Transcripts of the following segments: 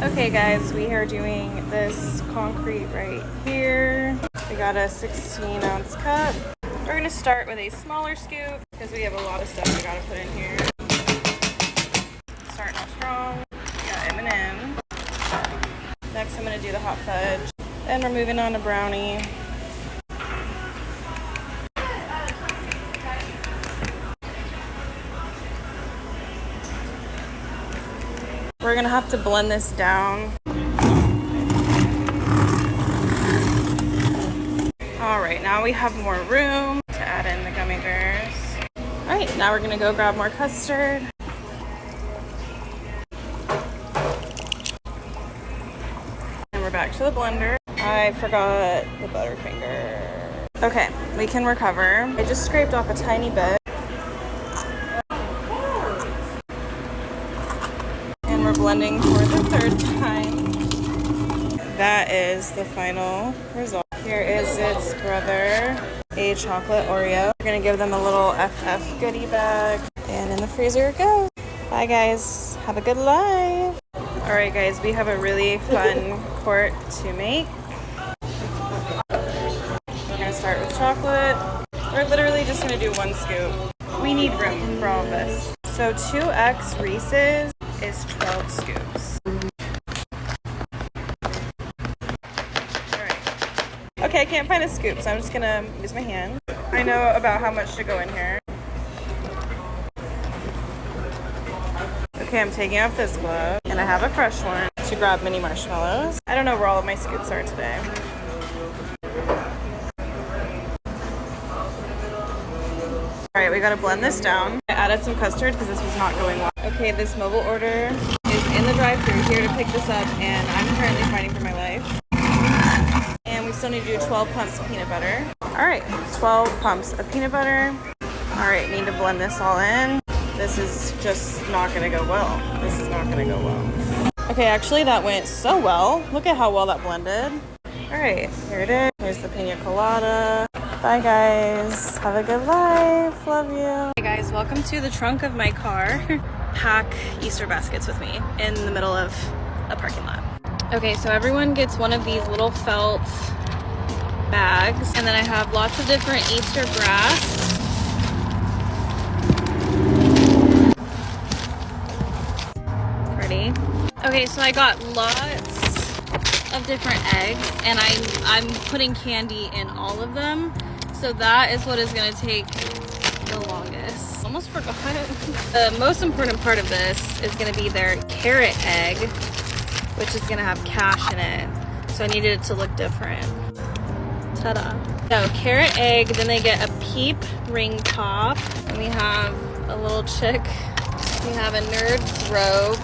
Okay guys, we are doing this concrete right here. We got a 16-ounce cup. We're gonna start with a smaller scoop because we have a lot of stuff we gotta put in here. Starting off strong. We got M&M. Next I'm gonna do the hot fudge. Then we're moving on to brownie. We're gonna have to blend this down. All right, now we have more room to add in the gummy bears. All right, now we're gonna go grab more custard. And we're back to the blender. I forgot the Butterfinger. Okay, we can recover. I just scraped off a tiny bit. And we're blending for the third time. That is the final result. Here is its brother, a chocolate Oreo. We're gonna give them a little FF goodie bag. And in the freezer it goes. Bye guys, have a good life. All right guys, we have a really fun quart to make. We're gonna start with chocolate. We're literally just gonna do one scoop. We need room for all of this. So 2X Reese's is 12 scoops. Okay, I can't find a scoop, so I'm just gonna use my hand. I know about how much to go in here. Okay, I'm taking off this glove, and I have a fresh one to grab mini marshmallows. I don't know where all of my scoops are today. All right, we gotta blend this down. I added some custard because this was not going well. Okay, this mobile order is in the drive-thru here to pick this up, and I'm currently fighting for my life. And we still need to do 12 pumps of peanut butter. All right, 12 pumps of peanut butter. All right, need to blend this all in. This is just not gonna go well. This is not gonna go well. Okay, actually that went so well. Look at how well that blended. All right, here it is. Here's the pina colada. Bye guys, have a good life, love you. Hey guys, welcome to the trunk of my car. Pack Easter baskets with me in the middle of a parking lot. Okay, so everyone gets one of these little felt bags, and then I have lots of different Easter grass. Pretty. Okay, so I got lots of different eggs, and I'm putting candy in all of them, so that is what is going to take the longest. Almost forgot. The most important part of this is going to be their carrot egg, which is gonna have cash in it. So I needed it to look different. Ta-da. So carrot egg, then they get a peep ring top. And we have a little chick. We have a nerd's robe.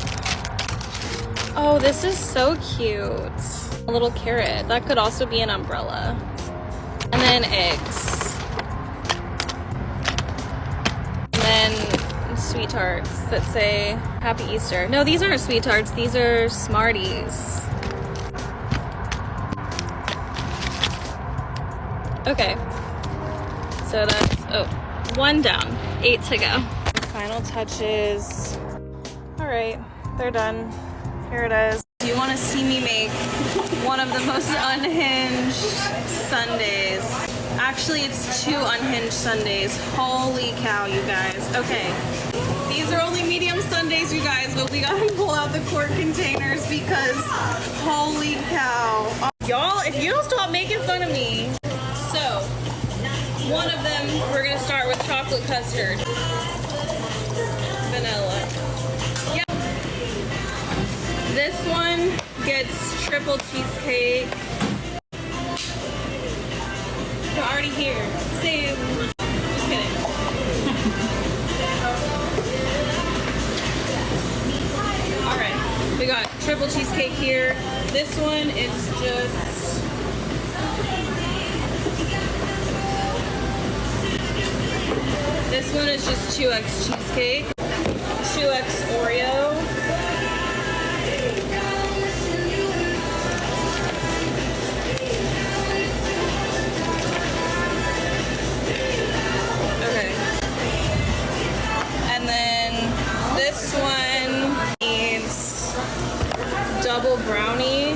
Oh, this is so cute. A little carrot. That could also be an umbrella. And then eggs. And then sweet tarts that say Happy Easter. No, these aren't sweet tarts, these are Smarties. Okay, so that's, oh, 1 down, 8 to go. Final touches. All right, they're done. Here it is. Do you want to see me make one of the most unhinged sundaes? Actually, it's 2 unhinged sundaes. Holy cow, you guys. Okay. These are only medium sundaes, you guys, but we gotta pull out the quart containers because holy cow. Y'all, if you don't stop making fun of me. So, one of them, we're gonna start with chocolate custard. Vanilla. Yep. This one gets triple cheesecake. They're already here. Same. Just kidding. Alright, we got triple cheesecake here. This one is just... This one is just 2X cheesecake. 2X Oreo. double brownie.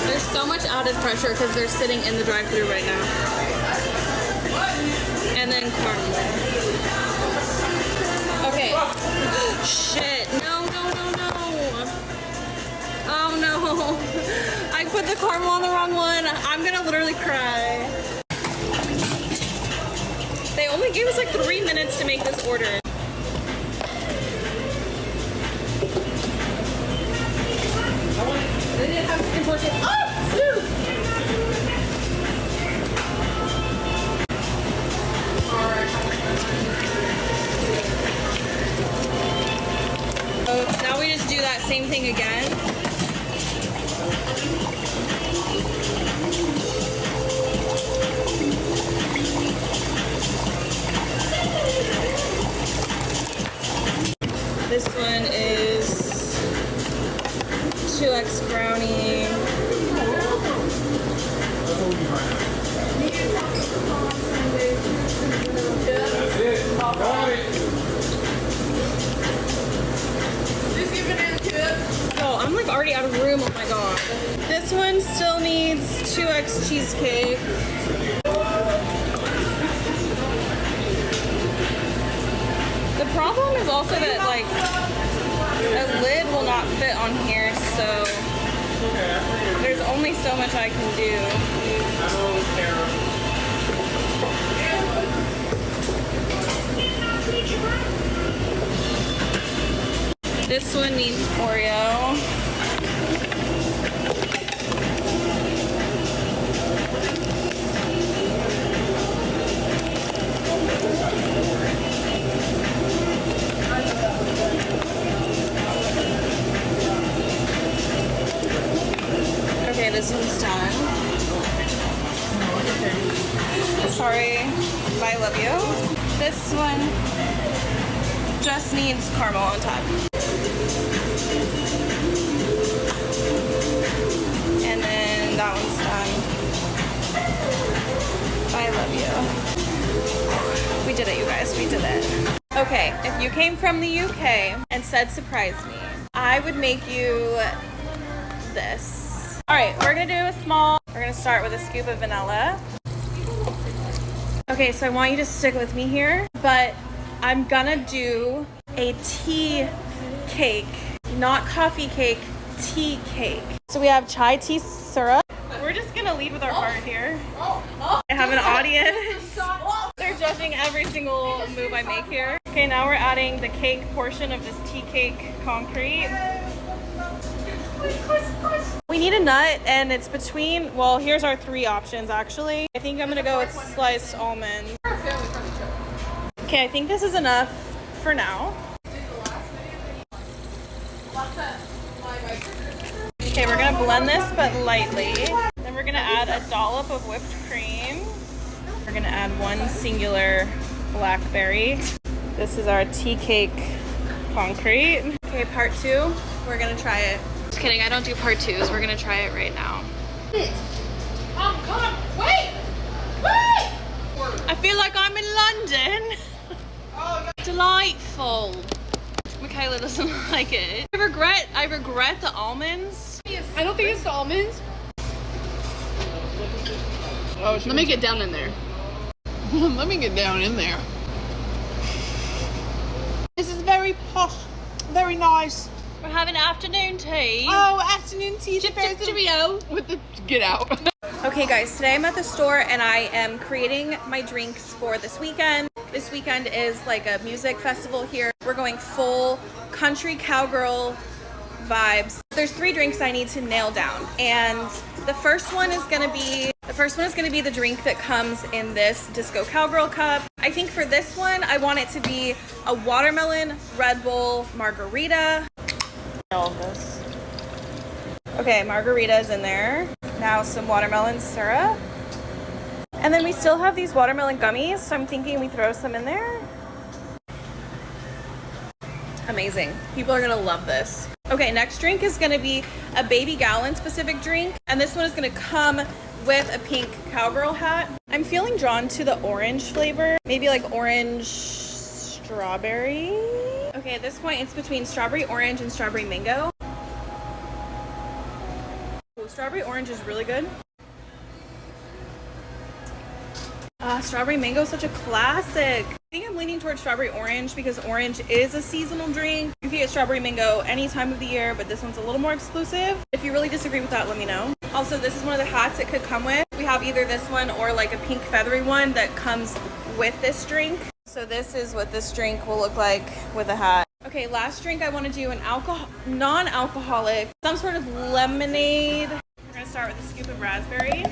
There's so much added pressure because they're sitting in the drive-thru right now. And then caramel. Okay. Shit. No, no, no, no. Oh no. I put the caramel on the wrong one. I'm gonna literally cry. They only gave us like 3 minutes to make this order. They didn't have to import it. Oh, dude! So now we just do that same thing again. This one is 2x brownie. That's it. Got it. Just give it in, kid. Oh, I'm like already out of room. Oh my god. This one still needs 2x cheesecake. The problem is also that like a lid will not fit on here, so there's only so much I can do. This one needs Oreo. Okay, this one's done. Sorry, but I love you. This one just needs caramel on top. And then that one's done. I love you. We did it, you guys. We did it. Okay, if you came from the UK and said surprise me, I would make you this. All right, we're gonna do a small, we're gonna start with a scoop of vanilla. Okay, so I want you to stick with me here, but I'm gonna do a tea cake, not coffee cake, tea cake. So we have chai tea syrup. We're just gonna lead with our heart here. I have an audience. They're judging every single move I make here. Okay, now we're adding the cake portion of this tea cake concrete. We need a nut, and it's between, well, here's our 3 options actually. I think I'm gonna go with sliced almonds. Okay, I think this is enough for now. Okay, we're gonna blend this, but lightly. Then we're gonna add a dollop of whipped cream. We're gonna add 1 singular blackberry. This is our tea cake concrete. Okay, part 2, we're gonna try it. Just kidding, I don't do part 2s. We're gonna try it right now. Come, wait! Wait! I feel like I'm in London. Delightful. Michaela doesn't like it. I regret the almonds. I don't think it's the almonds. Oh, let me get down in there. Let me get down in there. This is very posh, very nice. We're having afternoon tea. Oh, afternoon tea. Cheerio. With the get out. Okay guys, today I'm at the store and I am creating my drinks for this weekend. This weekend is like a music festival here. We're going full country cowgirl vibes. There's 3 drinks I need to nail down, and the first one is gonna be the drink that comes in this Disco Cowgirl cup. I think for this one, I want it to be a watermelon Red Bull margarita. All of this. Okay, margarita is in there. Now some watermelon syrup. And then we still have these watermelon gummies, so I'm thinking we throw some in there. Amazing. People are gonna love this. Okay, next drink is gonna be a baby gallon specific drink, and this one is gonna come with a pink cowgirl hat. I'm feeling drawn to the orange flavor. Maybe like orange strawberry. Okay, at this point it's between strawberry orange and strawberry mango. Ooh, strawberry orange is really good. Strawberry mango is such a classic. I think I'm leaning towards strawberry orange because orange is a seasonal drink. You can get strawberry mango any time of the year, but this one's a little more exclusive. If you really disagree with that, let me know. Also, this is one of the hats it could come with. We have either this one or like a pink feathery one that comes with this drink. So this is what this drink will look like with a hat. Okay, last drink I want to do an non-alcoholic, some sort of lemonade. We're gonna start with a scoop of raspberry.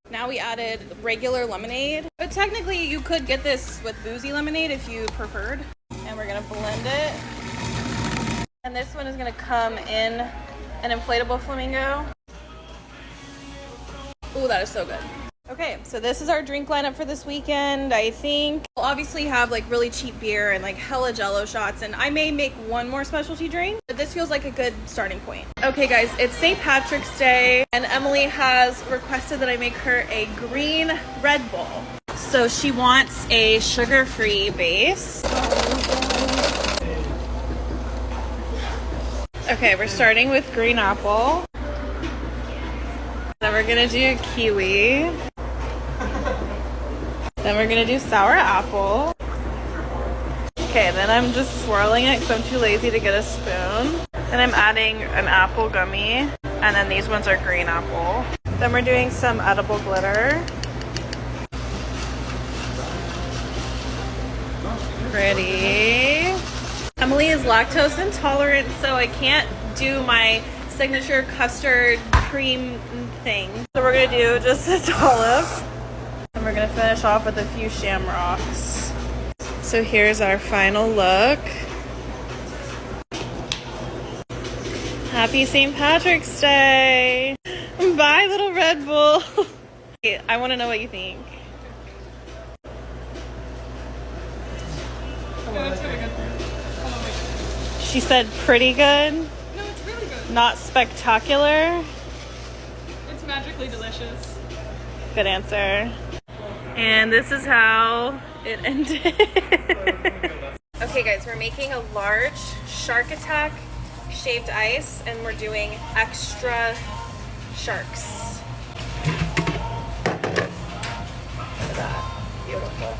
Now we added regular lemonade, but technically you could get this with boozy lemonade if you preferred. And we're gonna blend it. And this one is gonna come in an inflatable flamingo. Ooh, that is so good. Okay, so this is our drink lineup for this weekend. I think we'll obviously have like really cheap beer and like hella jello shots, and I may make one more specialty drink, but this feels like a good starting point. Okay guys, it's St. Patrick's Day and Emily has requested that I make her a green Red Bull. So she wants a sugar-free base. Okay, we're starting with green apple. Then we're gonna do kiwi. Then we're gonna do sour apple. Okay, then I'm just swirling it because I'm too lazy to get a spoon. Then I'm adding an apple gummy. And then these ones are green apple. Then we're doing some edible glitter. Pretty. Emily is lactose intolerant, so I can't do my signature custard cream thing. So we're gonna do just a dollop. And we're gonna finish off with a few shamrocks. So here's our final look. Happy St. Patrick's Day. Bye, little Red Bull. I wanna know what you think. Yeah, that's really good. She said pretty good. No, it's really good. Not spectacular. It's magically delicious. Good answer. And this is how it ended. Okay guys, we're making a large Shark Attack shaved ice and we're doing extra sharks. Look at that. Beautiful.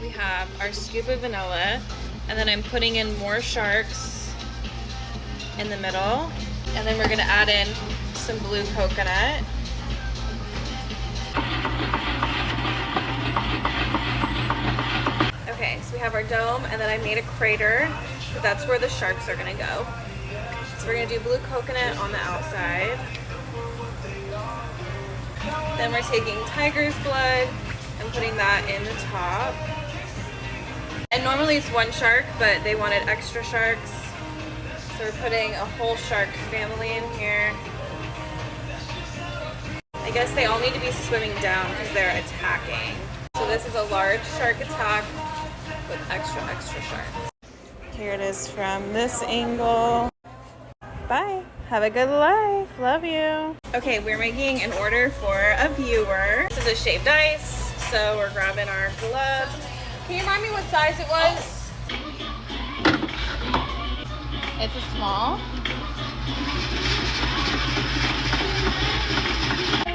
We have our scoop of vanilla and then I'm putting in more sharks in the middle. And then we're gonna add in some blue coconut. Okay, so we have our dome and then I made a crater because that's where the sharks are gonna go. So we're gonna do blue coconut on the outside. Then we're taking tiger's blood and putting that in the top. And normally it's one shark, but they wanted extra sharks. So we're putting a whole shark family in here. I guess they all need to be swimming down because they're attacking. So this is a large Shark Attack with extra sharks. Here it is from this angle. Bye. Have a good life. Love you. Okay, we're making an order for a viewer. This is a shaved ice, so we're grabbing our gloves. Can you remind me what size it was? It's a small.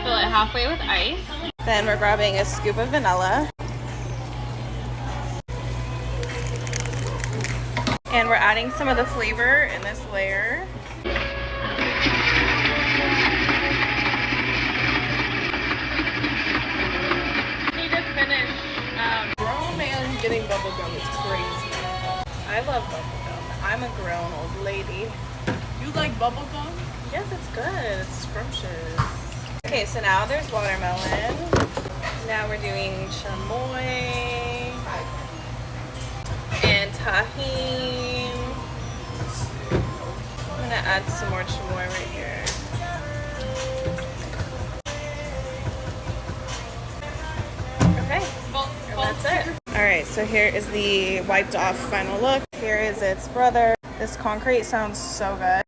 Fill it halfway with ice. Then we're grabbing a scoop of vanilla. And we're adding some of the flavor in this layer. Need to finish. Grown man getting bubblegum is crazy. I love bubblegum. I'm a grown old lady. You like bubblegum? Yes, it's good. It's scrumptious. Okay, so now there's watermelon. Now we're doing chamoy and tahini. I'm gonna add some more chamoy right here. Okay, and that's it. All right, so here is the wiped off final look. Here is its brother. This concrete sounds so good.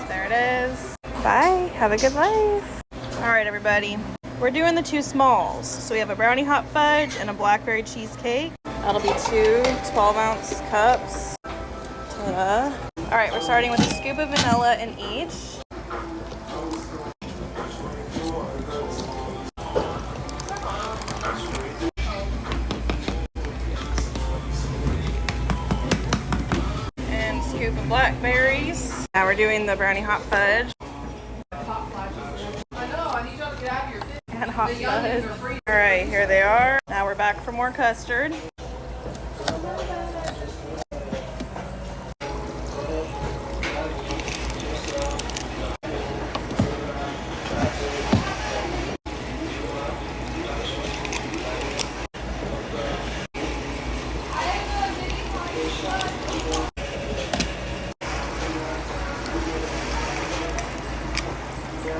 There There it is. Bye. Have a good life. All right, everybody. We're doing the 2 smalls. So we have a brownie hot fudge and a blackberry cheesecake. That'll be 2 12-ounce cups. Ta-da. All right, we're starting with a scoop of vanilla in each. And scoop of blackberries. Now we're doing the brownie hot fudge. And hot fudge. All right, here they are. Now we're back for more custard.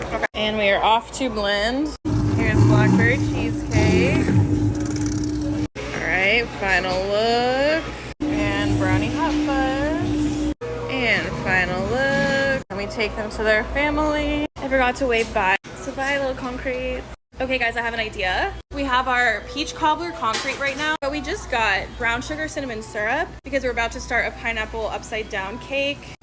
Okay. And we are off to blend. Here's blackberry cheesecake. All right, final look. And brownie hot fudge. And final look. And we take them to their family. I forgot to wave bye. So bye, little concrete. Okay guys, I have an idea. We have our peach cobbler concrete right now, but we just got brown sugar cinnamon syrup because we're about to start a pineapple upside down cake.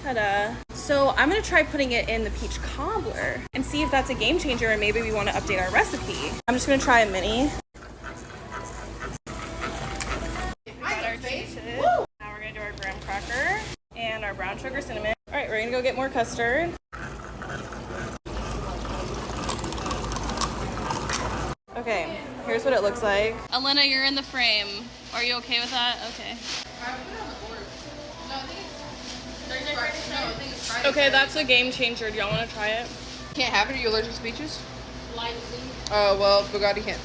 Ta-da. So I'm gonna try putting it in the peach cobbler and see if that's a game changer, and maybe we want to update our recipe. I'm just gonna try a mini. Now we're gonna do our graham cracker and our brown sugar cinnamon. All right, we're gonna go get more custard. Okay, here's what it looks like. Elena, you're in the frame. Are you okay with that? Okay. Okay, that's a game changer. Do y'all want to try it? Can't have it. Are you allergic to peaches? Oh, well, Bugatti can't.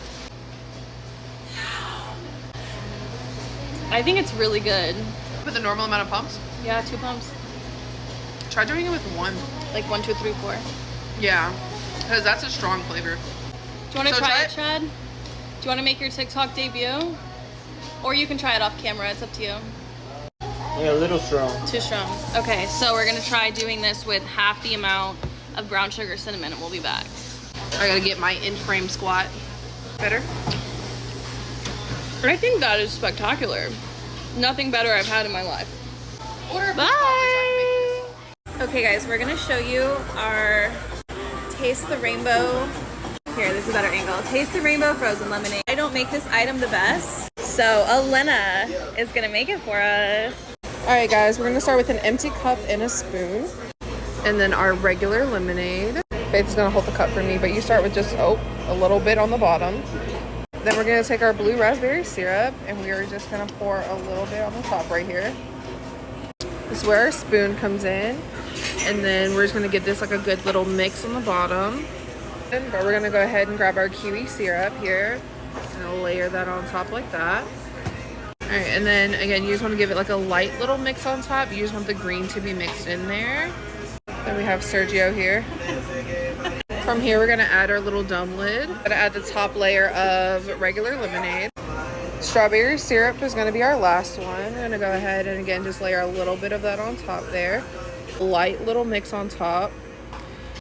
I think it's really good. With the normal amount of pumps? Yeah, 2 pumps. Try doing it with 1. Like 1, 2, 3, 4. Yeah, because that's a strong flavor. Do you want to try it, Chad? Do you want to make your TikTok debut? Or you can try it off camera. It's up to you. Yeah, a little strong. Too strong. Okay, so we're going to try doing this with half the amount of brown sugar cinnamon, and we'll be back. I gotta get my in-frame squat. Better? I think that is spectacular. Nothing better I've had in my life. Order. Bye! Okay guys, we're gonna show you our Taste the Rainbow. Here, this is a better angle. Taste the Rainbow frozen lemonade. I don't make this item the best, so Elena is gonna make it for us. All right, guys, we're gonna start with an empty cup and a spoon. And then our regular lemonade. Faith is gonna hold the cup for me, but you start with just, a little bit on the bottom. Then we're gonna take our blue raspberry syrup and we are just gonna pour a little bit on the top right here. This is where our spoon comes in. And then we're just gonna get this like a good little mix on the bottom. But we're gonna go ahead and grab our kiwi syrup here. Just gonna layer that on top like that. All right, and then again, you just wanna give it like a light little mix on top. You just want the green to be mixed in there. Then we have Sergio here. From here, we're gonna add our little dome lid. Gonna add the top layer of regular lemonade. Strawberry syrup is gonna be our last one. We're gonna go ahead and again, just layer a little bit of that on top there. Light little mix on top.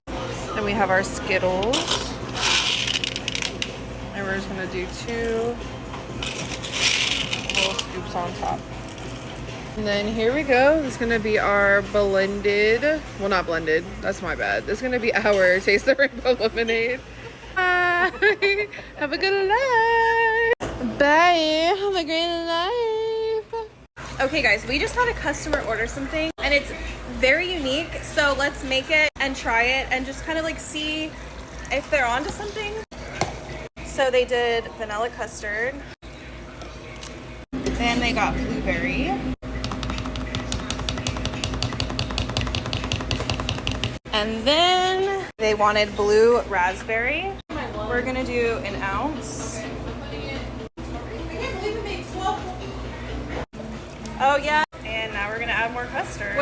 Then we have our Skittles. And we're just gonna do 2 little scoops on top. And then here we go. This is gonna be our blended, well not blended, that's my bad. This is gonna be our Taste the Rainbow lemonade. Bye. Have a good life. Bye. Have a great life. Okay guys, we just had a customer order something and it's very unique. So let's make it and try it and just kind of like see if they're onto something. So they did vanilla custard. Then they got blueberry. And then they wanted blue raspberry. We're gonna do an ounce. Oh yeah, and now we're gonna add more custard.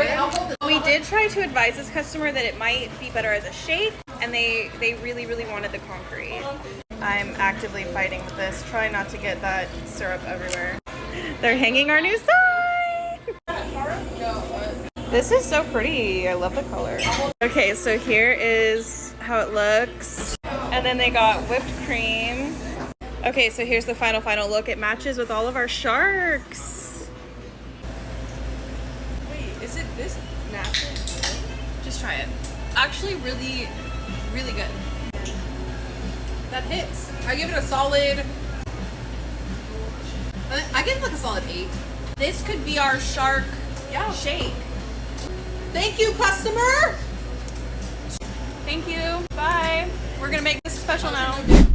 We did try to advise this customer that it might be better as a shake, and they really, really wanted the concrete. I'm actively fighting with this, trying not to get that syrup everywhere. They're hanging our new sign! This is so pretty. I love the color. Okay, so here is how it looks. And then they got whipped cream. Okay, so here's the final look. It matches with all of our sharks. Wait, is it this massive? Just try it. Actually, really, really good. That hits. I give it a solid. I give it like a solid 8. This could be our shark shake. Thank you, customer. Thank you. Bye. We're gonna make this special now.